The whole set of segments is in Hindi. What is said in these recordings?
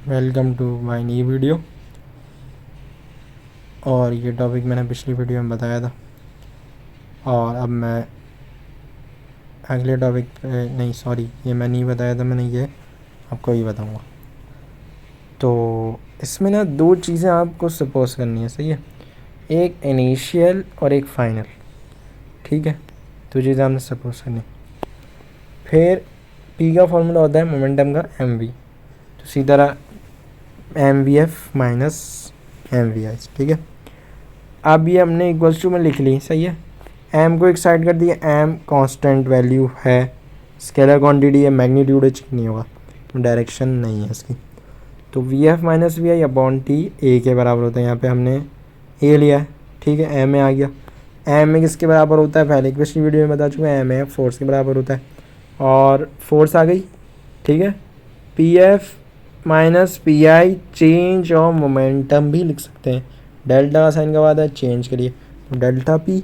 Welcome to my new video. और ये टॉपिक मैंने पिछली वीडियो में बताया था और अब मैं अगले टॉपिक पे नहीं सॉरी ये मैं नहीं बताया था, मैंने ये आपको ही बताऊंगा। तो इसमें ना दो चीज़ें आपको सपोज करनी है, सही है, एक इनिशियल और एक फाइनल। ठीक है, दो चीज़ें आपने सपोज करनी। फिर पी का फॉर्मूला होता है मोमेंटम का एम वी, तो सीधा रहा M V F minus M V I. ठीक है, अब ये हमने इक्वल्स टू में लिख ली, सही है। एम को एक साइड कर दिया, एम कांस्टेंट वैल्यू है, स्केलर क्वांटिटी है, मैग्नीट्यूड है, चेक नहीं होगा, डायरेक्शन नहीं है इसकी। तो v F minus v i upon t a के बराबर होता है। यहाँ पे हमने ए लिया है, ठीक है, एम में आ गया। एम में किसके बराबर होता है, पहले पिछली वीडियो में बता चुका है, एम है फोर्स के बराबर होता है और फोर्स आ गई। ठीक है, P F minus P I change of momentum भी लिख सकते हैं, डेल्टा का साइन का बाद है चेंज के लिए, तो डेल्टा पी।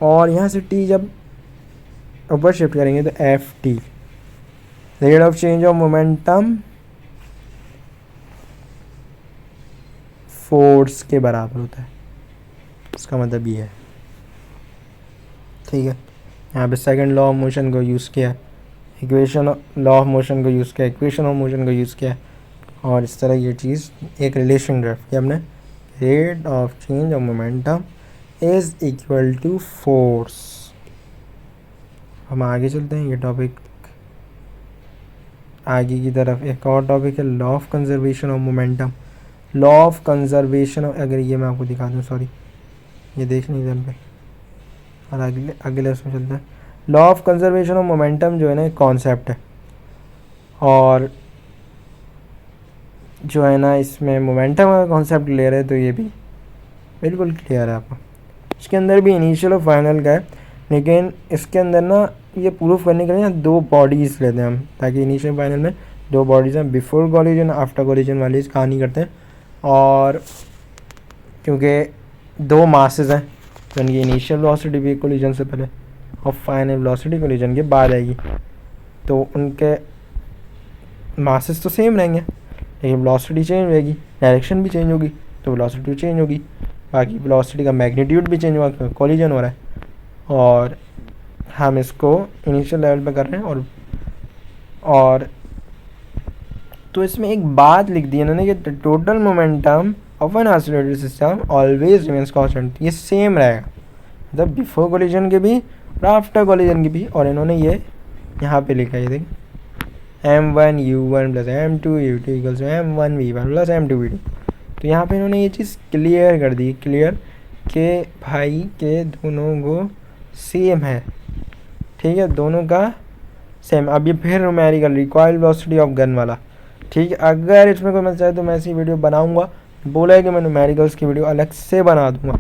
और यहाँ से टी जब ऊपर शिफ्ट करेंगे तो F T, rate of change of momentum force के बराबर होता है, इसका मतलब ये है। ठीक है, यहाँ पे सेकंड लॉ ऑफ मोशन को यूज़ किया, इक्वेशन लॉ ऑफ मोशन को यूज़ किया, इक्वेशन ऑफ मोशन को यूज़ किया, और इस तरह ये चीज़ एक रिलेशन ग्राफ किया हमने, rate of change of momentum is equal to force. हम आगे चलते हैं, ये टॉपिक आगे की तरफ। एक और टॉपिक है law of conservation of momentum. Law of conservation, अगर ये मैं आपको दिखा दूँ, सॉरी ये देख नहीं रहे पे, और अगले उसमें चलते हैं। Law of conservation of momentum जो है ना कॉन्सेप्ट है, और जो है ना इसमें मोमेंटम का कॉन्सेप्ट ले रहे हैं, तो ये भी बिल्कुल क्लियर है आपको। इसके अंदर भी इनिशियल और फाइनल का है, लेकिन इसके अंदर ना ये प्रूफ करने के लिए ना दो बॉडीज़ लेते हैं हम, ताकि इनिशियल फाइनल में दो बॉडीज़ हैं, बिफोर कॉलिजन आफ्टर कॉलिजन वाली कहानी करते हैं। और क्योंकि दो मासेस हैं, तो उनकी इनिशियल वेलोसिटी भी कॉलिजन से पहले और फाइनल वेलोसिटी कॉलिजन के बाद आएगी, तो उनके मासेस तो सेम रहेंगे, लेकिन वेलोसिटी चेंज होगी, डायरेक्शन भी चेंज होगी, तो वेलोसिटी चेंज होगी, बाकी वेलोसिटी का मैग्नीट्यूड भी चेंज होगा, कॉलिजन हो रहा है। और हम इसको इनिशियल लेवल पे कर रहे हैं, और तो इसमें एक बात लिख दी इन्होंने कि total momentum of an oscillatory system always remains constant, ये सेम रहेगा, मतलब बिफोर कॉलिजन के भी और आफ्टर कॉलिजन के भी। और इन्होंने ये यहाँ पे लिखा है, देखिए m1 u1 plus m2 u2 equals m1 v1 plus m2 v2। तो यहाँ पे इन्होंने ये चीज़ क्लियर कर दी, क्लियर के भाई के दोनों को सेम है, ठीक है, दोनों का सेम। अब ये फिर numerical recoil velocity of gun वाला, ठीक है, अगर इसमें कोई मसला है तो मैं ऐसी वीडियो बनाऊंगा, बोला है कि मैं न्यूमेरिकल्स की वीडियो अलग से बना दूंगा।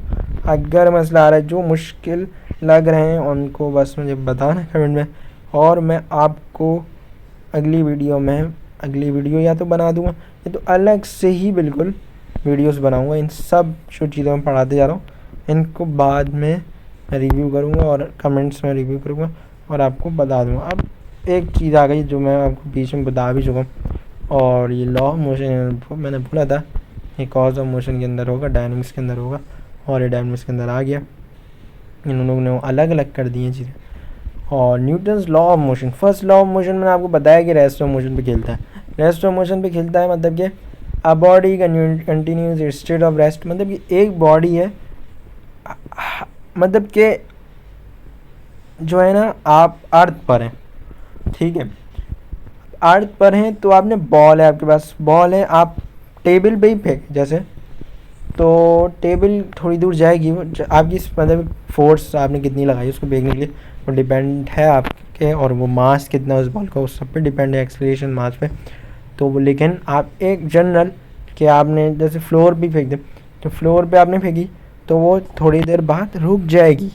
अगर मसला आ रहा है, जो मुश्किल लग रहे हैं उनको बस मुझे बताना कमेंट में, और मैं आपको अगली वीडियो या तो बना दूंगा या तो अलग से ही बिल्कुल वीडियोस बनाऊंगा। इन सब जो चीज़ें मैं पढ़ाते जा रहा हूँ इनको बाद में रिव्यू करूँगा और कमेंट्स में रिव्यू करूँगा और आपको बता दूँगा। अब एक चीज़ आ गई जो मैं आपको बीच में बता भी चुका हूँ, और ये लॉ ऑफ मोशन मैंने बोला था ये कॉज ऑफ मोशन के अंदर होगा, डायनामिक्स के अंदर होगा, और ये डायनामिक्स के अंदर आ गया। इन लोगों ने अलग अलग कर दी हैं चीज़ें। और Newton's law of motion, first law of motion मैंने आपको बताया कि रेस्ट ऑफ मोशन पे खेलता है। रेस्ट ऑफ मोशन पे खेलता है मतलब कि a body continues state of rest, मतलब कि एक बॉडी है, मतलब कि जो है ना आप अर्थ पर हैं, ठीक है, अर्थ पर हैं, तो आपने बॉल है, आपके पास बॉल है, आप टेबल पे ही फेंक जैसे, तो टेबल थोड़ी दूर जाएगी, वो आपकी मतलब फोर्स आपने कितनी लगाई उसको फेंकने के लिए वो डिपेंड है आपके, और वो मास कितना उस बॉल का, उस सब पे डिपेंड है, एक्सेलरेशन मास पे। तो वो लेकिन आप एक जनरल कि आपने जैसे फ्लोर भी फेंक दे, तो फ्लोर पे आपने फेंकी तो वो थोड़ी देर बाद रुक जाएगी।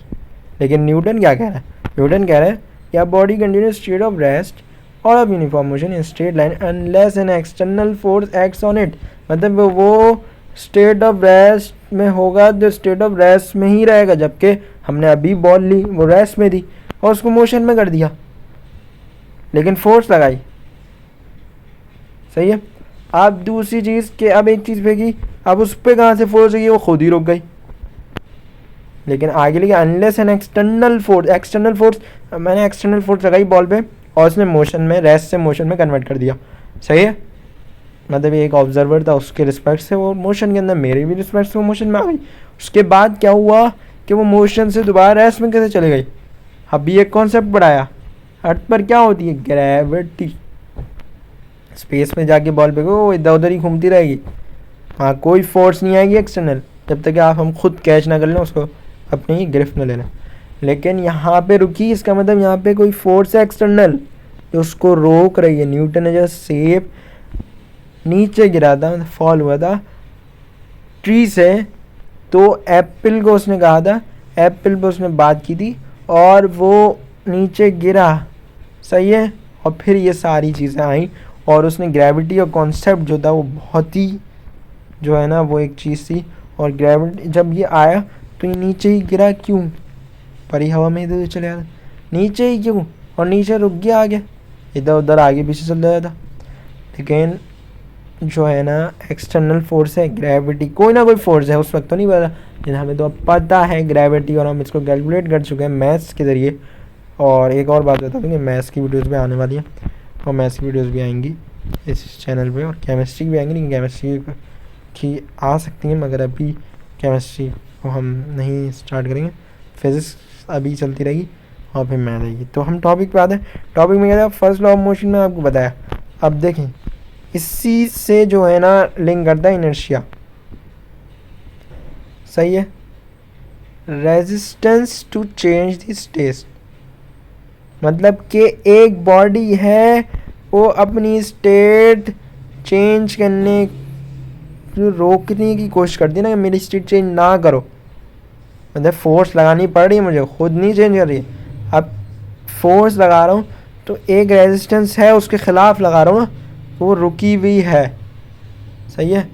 लेकिन न्यूटन क्या कह रहा है, न्यूटन कह रहा है या body continues state of rest और of uniform motion in straight line unless an external force acts on it, मतलब वो स्टेट ऑफ रेस्ट में होगा तो स्टेट ऑफ रेस्ट में ही रहेगा, जबकि हमने अभी बॉल ली वो रेस्ट में थी और उसको मोशन में कर दिया, लेकिन फोर्स लगाई, सही है। अब दूसरी चीज़ कि अब एक चीज़ फेंकी, अब उस पर कहाँ से फोर्स आई, वो खुद ही रुक गई। लेकिन आगे लेके अनलेस एन एक्सटर्नल फोर्स मैंने एक्सटर्नल फोर्स लगाई बॉल पे और उसने मोशन में, रेस्ट से मोशन में कन्वर्ट कर दिया। सही है, मतलब ये एक ऑब्जर्वर था, उसके रिस्पेक्ट से वो मोशन के अंदर, मेरे भी रिस्पेक्ट से वो मोशन में आ गई। उसके बाद क्या हुआ कि वो मोशन से दोबारा रेस्ट में कैसे चले गई। अभी एक कॉन्सेप्ट बढ़ाया, अर्थ पर क्या होती है, ग्रेविटी। स्पेस में जाके बॉल पे वो इधर उधर ही घूमती रहेगी, हाँ कोई फोर्स नहीं आएगी एक्सटर्नल, जब तक कि आप हम खुद कैच ना कर लें उसको, अपनी ही गिरफ्त में ले लें। लेकिन यहाँ पे रुकी, इसका मतलब यहाँ पे कोई फोर्स है एक्सटर्नल जो उसको रोक रही है। न्यूटन ने जो सेब नीचे गिरा था, फॉल हुआ था ट्री से, तो एप्पल को उसने कहा था, एप्पल पे उसने बात की थी और वो नीचे गिरा। सही है, और फिर ये सारी चीज़ें आई और उसने ग्रेविटी और कॉन्सेप्ट जो था वो बहुत ही जो है ना वो एक चीज़ थी। और ग्रेविटी जब ये आया तो ये नीचे ही गिरा क्यों, परी हवा में इधर चले आया, नीचे ही क्यों, और नीचे रुक गया, आगे इधर उधर आगे पीछे चल रहा था। लेकिन जो है ना एक्सटर्नल फोर्स है ग्रेविटी, कोई ना कोई फोर्स है, उस वक्त तो नहीं पता, लेकिन हमें तो अब पता है ग्रेविटी, और हम इसको कैलकुलेट कर चुके हैं मैथ्स के ज़रिए। और एक और बात बता दूँ कि मैथ्स की वीडियोज़ भी आने वाली हैं, और मैथ्स की वीडियोज़ भी आएंगी इस चैनल पे, और केमिस्ट्री भी आएंगी, लेकिन केमिस्ट्री की आ सकती हैं, मगर अभी केमिस्ट्री को हम नहीं स्टार्ट करेंगे, फिज़िक्स अभी चलती रहेगी और फिर मैथ आएगी। तो हम टॉपिक पे आते हैं। टॉपिक में क्या था, फर्स्ट लॉ ऑफ मोशन में आपको बताया। अब देखें, इसी से जो है ना लिंक करता है इनर्शिया। सही है, resistance to change the state, मतलब कि एक बॉडी है वो अपनी स्टेट चेंज करने, रोकने की कोशिश करती है ना कि मेरी स्टेट चेंज ना करो, मतलब फोर्स लगानी पड़ रही है मुझे, खुद नहीं चेंज कर रही है। अब फोर्स लगा रहा हूँ तो एक रेजिस्टेंस है उसके ख़िलाफ़ लगा रहा हूँ ना, वो रुकी हुई है। सही है,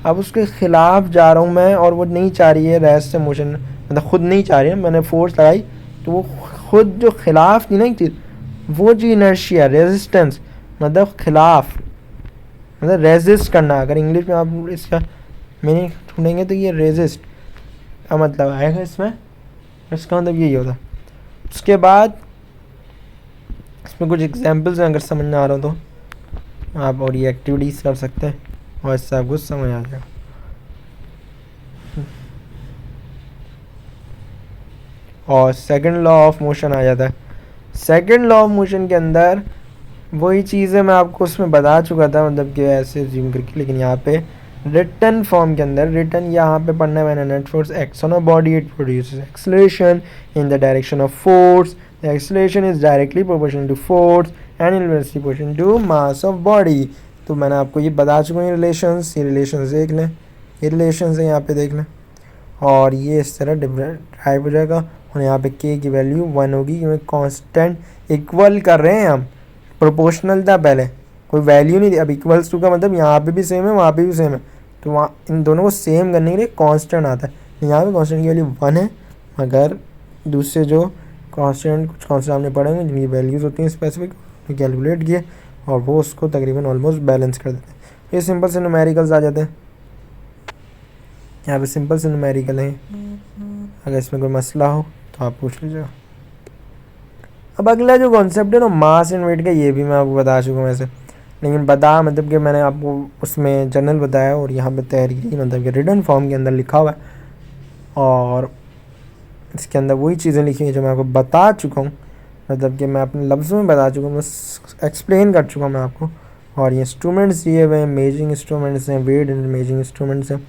अब उसके ख़िलाफ़ जा रहा हूँ मैं और वो नहीं चाह रही है रेस्ट से मोशन, मतलब खुद नहीं चाह रही है, मैंने फोर्स लगाई तो वो खुद जो ख़िलाफ़ थी ना एक चीज़, वो जो इनर्शिया रेजिस्टेंस, मतलब ख़िलाफ़, मतलब रेजिस्ट करना। अगर इंग्लिश में आप इसका मीनिंग ढूंढेंगे तो ये रेजिस्ट का मतलब आएगा इसमें, इसका मतलब यही होता है। उसके बाद इसमें कुछ एग्जांपल्स हैं, अगर समझ में आ रहा हो तो आप और ये एक्टिविटीज़ कर सकते हैं और इससे आपको समझ आ जाएगा। और सेकंड लॉ ऑफ मोशन आ जाता है। सेकंड लॉ ऑफ मोशन के अंदर वही चीज़ें मैं आपको उसमें बता चुका था, मतलब कि ऐसे जिम करके, लेकिन यहाँ पे रिटन फॉर्म के अंदर, रिटन यहाँ पे पढ़ना है मैंने, net force acts on a body it produces acceleration in the direction of force, the acceleration is directly proportional to force and inversely proportional to mass of body. तो मैंने आपको ये बता चुका हूँ रिलेशंस, ये रिलेशंस देख लें, ये रिलेशंस है यहाँ पे देख लें, और ये इस तरह ड्राइव हो जाएगा। और यहाँ पे के की वैल्यू 1 होगी, क्योंकि कांस्टेंट इक्वल कर रहे हैं हम, प्रोपोर्शनल था पहले, कोई वैल्यू नहीं थी। अब इक्वल्स टू का मतलब यहाँ पे भी सेम है, वहाँ पे भी सेम है, तो वहाँ इन दोनों को सेम करने के लिए कांस्टेंट आता है। यहाँ पे कांस्टेंट की वैल्यू 1 है, मगर दूसरे जो कांस्टेंट, कुछ कांस्टेंट हमने पढ़े हैं जिनकी वैल्यूज़ होती हैं स्पेसिफिक, तो कैलकुलेट किए और वो उसको तकरीबन ऑलमोस्ट बैलेंस कर देते हैं। ये सिंपल से न्यूमेरिकल्स आ जाते हैं, यहाँ पे सिंपल से न्यूमेरिकल हैं। अगर इसमें कोई मसला हो तो आप पूछ लीजिएगा। अब अगला जो कॉन्सेप्ट है ना मास एंड वेट का, ये भी मैं आपको बता चुका हूँ वैसे, लेकिन बता मतलब कि मैंने आपको उसमें जनरल बताया और यहाँ पे तहरीरी मतलब कि रिटन फॉर्म के अंदर लिखा हुआ है, और इसके अंदर वही चीज़ें लिखी हैं जो मैं आपको बता चुका हूँ, मतलब कि मैं अपने लफ्ज़ों में बता चुका हूँ, बस एक्सप्लेन कर चुका हूँ मैं आपको। और ये इंस्ट्रूमेंट्स दिए हुए हैं, मेजरिंग इंस्ट्रूमेंट्स हैं, वेट एंड मेजरिंग इंस्ट्रूमेंट्स हैं,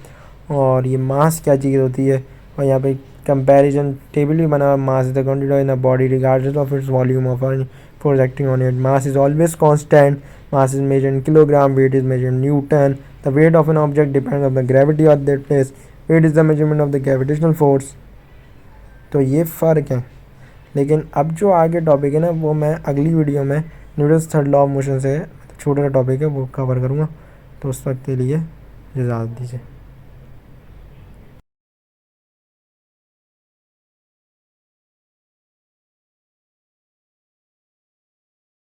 और ये मास क्या चीज़ होती है, और यहाँ पे कंपैरिजन टेबल भी बना हुआ, mass is the quantity in a body regardless of its volume of force acting on it, mass is always constant, mass is measured in kilogram, weight is measured in newton, the weight of an object depends on the gravity of that place, weight is the measurement of the gravitational force. तो ये फ़र्क है, लेकिन अब जो आगे टॉपिक है ना वो मैं अगली वीडियो में Newton's third law of motion से छोटा सा टॉपिक है वो कवर करूँगा, तो उस वक्त के लिए इजाज़त दीजिए।